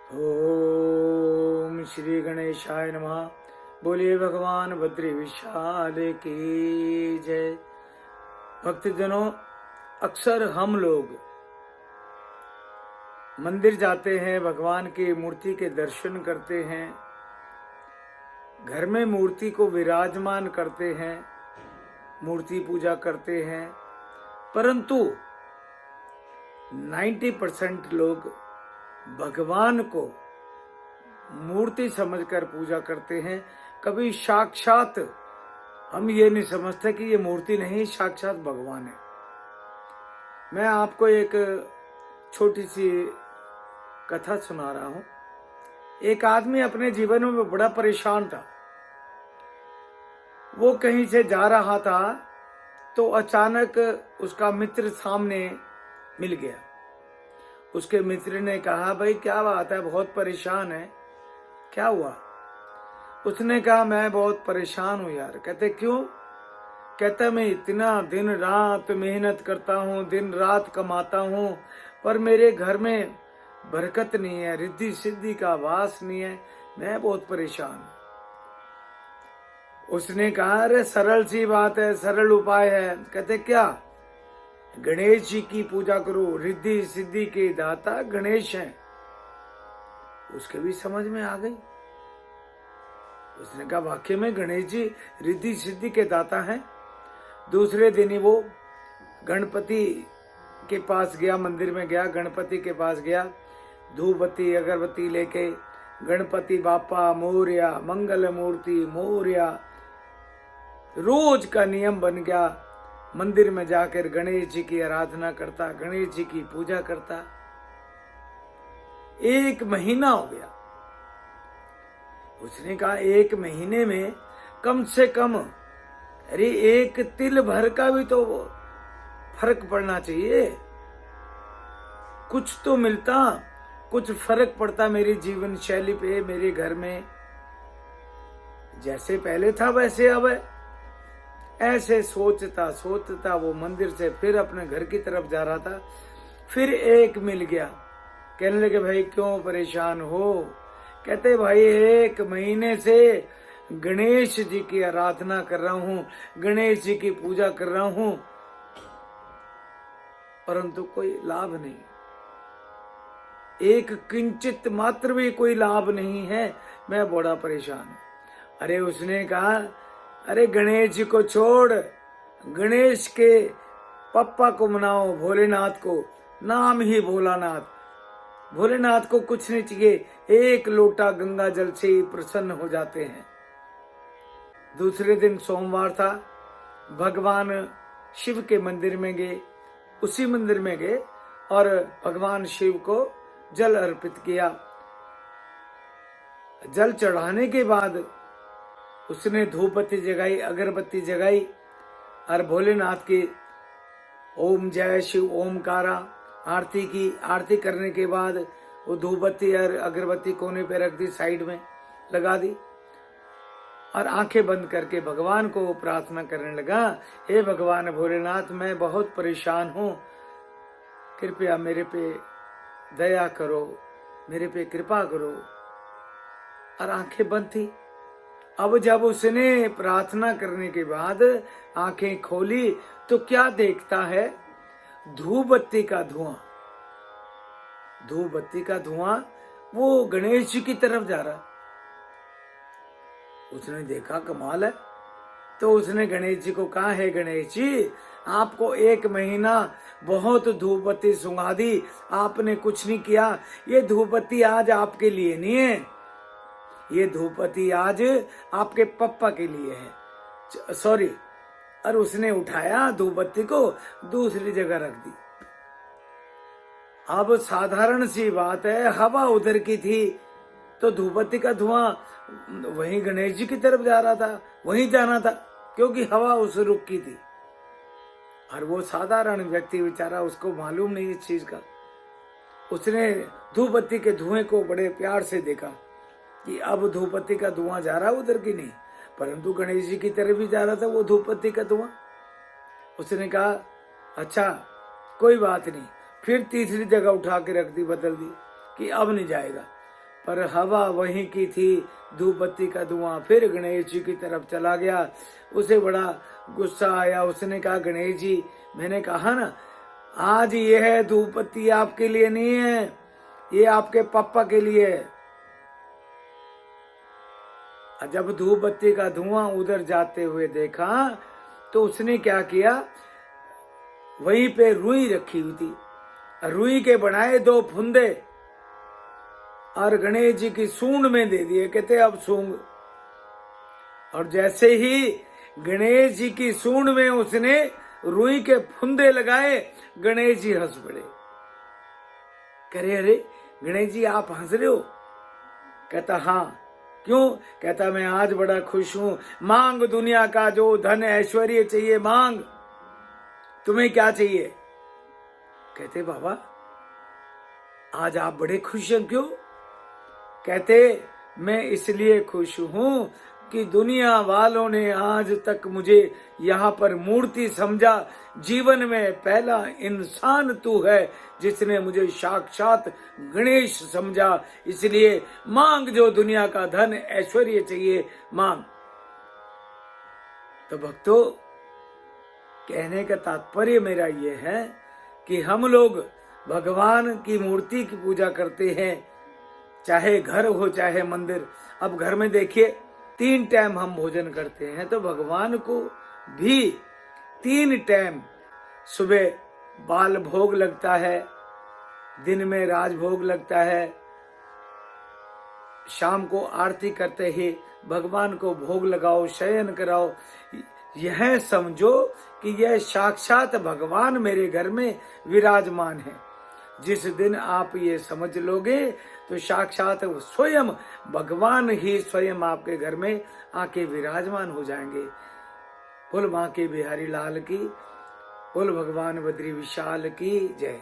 ओम श्री गणेशाय नमः। बोलिए भगवान बद्री विशाल की जय। भक्तजनों, अक्सर हम लोग मंदिर जाते हैं, भगवान की मूर्ति के दर्शन करते हैं, घर में मूर्ति को विराजमान करते हैं, मूर्ति पूजा करते हैं, परंतु 90% लोग भगवान को मूर्ति समझकर पूजा करते हैं। कभी साक्षात हम ये नहीं समझते कि ये मूर्ति नहीं, साक्षात भगवान है। मैं आपको एक छोटी सी कथा सुना रहा हूं। एक आदमी अपने जीवन में बड़ा परेशान था। वो कहीं से जा रहा था तो अचानक उसका मित्र सामने मिल गया। उसके मित्र ने कहा, भाई क्या बात है, बहुत परेशान है, क्या हुआ? उसने कहा, मैं बहुत परेशान हूं यार। कहते क्यों? कहता मैं इतना दिन रात मेहनत करता हूँ, दिन रात कमाता हूँ, पर मेरे घर में बरकत नहीं है, रिद्धि सिद्धि का वास नहीं है, मैं बहुत परेशान हूँ। उसने कहा, अरे सरल सी बात है, सरल उपाय है। कहते क्या? गणेश जी की पूजा करो, रिद्धि सिद्धि के दाता गणेश हैं। उसके भी समझ में आ गई। उसने कहा, वाकई में गणेश जी रिद्धि सिद्धि के दाता हैं। दूसरे दिन ही वो गणपति के पास गया, मंदिर में गया, गणपति के पास गया, धूप बत्ती अगरबत्ती लेके, गणपति बापा मोरया, मंगल मूर्ति मोरया। रोज का नियम बन गया, मंदिर में जाकर गणेश जी की आराधना करता, गणेश जी की पूजा करता। 1 महीना हो गया। उसने कहा, 1 महीने में कम से कम अरे 1 तिल भर का भी तो फर्क पड़ना चाहिए, कुछ तो मिलता, कुछ फर्क पड़ता मेरी जीवन शैली पे, मेरे घर में। जैसे पहले था वैसे अब है। ऐसे सोचता सोचता वो मंदिर से फिर अपने घर की तरफ जा रहा था। फिर एक मिल गया। कहने लगे, भाई क्यों परेशान हो? कहते, भाई 1 महीने से गणेश जी की आराधना कर रहा हूँ, गणेश जी की पूजा कर रहा हूँ, परंतु कोई लाभ नहीं, एक किंचित मात्र भी कोई लाभ नहीं है, मैं बड़ा परेशान हूँ। अरे उसने कहा, अरे गणेश जी को छोड़, गणेश के पप्पा को मनाओ, भोलेनाथ को। नाम ही भोलानाथ। भोलेनाथ को कुछ नहीं चाहिए, 1 लोटा गंगा जल से ही प्रसन्न हो जाते हैं। दूसरे दिन सोमवार था। भगवान शिव के मंदिर में गए, उसी मंदिर में गए और भगवान शिव को जल अर्पित किया। जल चढ़ाने के बाद उसने धूप बत्ती जगाई, अगरबत्ती जगाई और भोलेनाथ की ओम जय शिव ओमकारा आरती की। आरती करने के बाद वो धूप बत्ती और अगरबत्ती कोने पे रख दी, साइड में लगा दी और आंखें बंद करके भगवान को प्रार्थना करने लगा, हे भगवान भोलेनाथ, मैं बहुत परेशान हूँ, कृपया मेरे पे दया करो, मेरे पे कृपा करो। और आंखें बंद थी। अब जब उसने प्रार्थना करने के बाद आंखें खोली तो क्या देखता है? धूप बत्ती का धुआं। धूप बत्ती का धुआं वो गणेश जी की तरफ जा रहा। उसने देखा, कमाल है। तो उसने गणेश जी को कहा, है गणेश जी, आपको 1 महीना बहुत धूप बत्ती सुंघा दी, आपने कुछ नहीं किया। ये धूप बत्ती आज आपके लिए नहीं है, ये धूप बत्ती आज आपके पप्पा के लिए है, सॉरी। और उसने उठाया धूप बत्ती को, दूसरी जगह रख दी। अब साधारण सी बात है, हवा उधर की थी तो धूप बत्ती का धुआं वहीं गणेश जी की तरफ जा रहा था, वहीं जाना था, क्योंकि हवा उस रुख की थी। और वो साधारण व्यक्ति बेचारा, उसको मालूम नहीं इस चीज का। उसने धूप बत्ती के धुएं को बड़े प्यार से देखा कि अब धूप बत्ती का धुआं जा रहा उधर की नहीं, परंतु गणेश जी की तरफ भी जा रहा था वो धूप बत्ती का धुआं। उसने कहा, अच्छा कोई बात नहीं। फिर तीसरी जगह उठा के रख दी, बदल दी कि अब नहीं जाएगा। पर हवा वहीं की थी, धूप बत्ती का धुआं फिर गणेश जी की तरफ चला गया। उसे बड़ा गुस्सा आया। उसने कहा, गणेश जी, मैंने कहा ना आज ये है धूप बत्ती आपके लिए नहीं है, ये आपके पापा के लिए है। जब धूप बत्ती का धुआं उधर जाते हुए देखा तो उसने क्या किया, वहीं पे रुई रखी हुई थी, रुई के बनाए 2 फुंदे और गणेश जी की सूंड में दे दिए। कहते अब सूंघ। और जैसे ही गणेश जी की सूंड में उसने रुई के फुंदे लगाए, गणेश जी हंस पड़े। करे, अरे गणेश जी आप हंस रहे हो? कहता हाँ। क्यों? कहता मैं आज बड़ा खुश हूं। मांग दुनिया का जो धन ऐश्वर्य चाहिए मांग, तुम्हें क्या चाहिए? कहते बाबा आज आप बड़े खुश हैं, क्यों? कहते मैं इसलिए खुश हूं कि दुनिया वालों ने आज तक मुझे यहाँ पर मूर्ति समझा। जीवन में पहला इंसान तू है जिसने मुझे साक्षात गणेश समझा। इसलिए मांग जो दुनिया का धन ऐश्वर्य चाहिए मांग। तो भक्तों, कहने का तात्पर्य मेरा ये है कि हम लोग भगवान की मूर्ति की पूजा करते हैं, चाहे घर हो चाहे मंदिर। अब घर में देखिए 3 टाइम हम भोजन करते हैं, तो भगवान को भी 3 टाइम, सुबह बाल भोग लगता है, दिन में राजभोग लगता है, शाम को आरती करते ही भगवान को भोग लगाओ, शयन कराओ। यह समझो कि यह साक्षात भगवान मेरे घर में विराजमान है। जिस दिन आप ये समझ लोगे तो साक्षात स्वयं भगवान ही स्वयं आपके घर में आके विराजमान हो जाएंगे। बोल मां के बिहारी लाल की, बोल भगवान बद्री विशाल की जय।